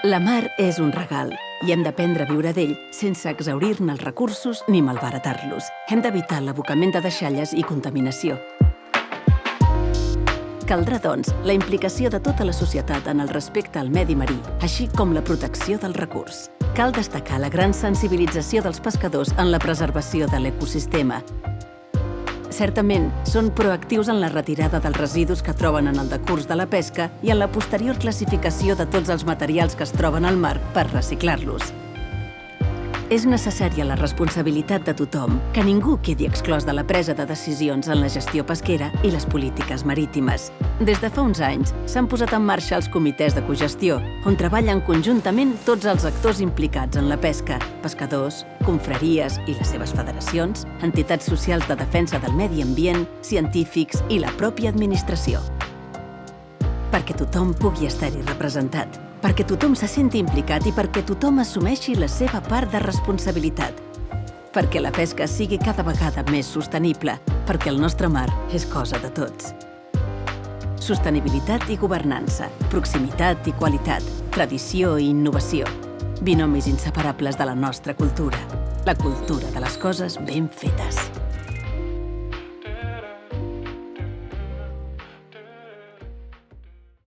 La mar és un regal i hem d'aprendre a viure d'ell sense exhaurir-ne els recursos ni malbaratar-los. Hem d'evitar l'abocament de deixalles i contaminació. Caldrà, doncs, la implicació de tota la societat en el respecte al medi marí, així com la protecció del recurs. Cal destacar la gran sensibilització dels pescadors en la preservació de l'ecosistema. Certament, són proactius en la retirada dels residus que troben en el decurs de la pesca i en la posterior classificació de tots els materials que es troben al mar per reciclar-los. És necessària la responsabilitat de tothom, que ningú quedi exclòs de la presa de decisions en la gestió pesquera i les polítiques marítimes. Des de fa uns anys s'han posat en marxa els comitès de cogestió, on treballen conjuntament tots els actors implicats en la pesca, pescadors, confraries i les seves federacions, entitats socials de defensa del medi ambient, científics i la pròpia administració. Perquè tothom pugui estar-hi representat, perquè tothom se senti implicat i perquè tothom assumeixi la seva part de responsabilitat. Perquè la pesca sigui cada vegada més sostenible, perquè el nostre mar és cosa de tots. Sostenibilitat i governança, proximitat i qualitat, tradició i innovació. Binomis inseparables de la nostra cultura. La cultura de les coses ben fetes.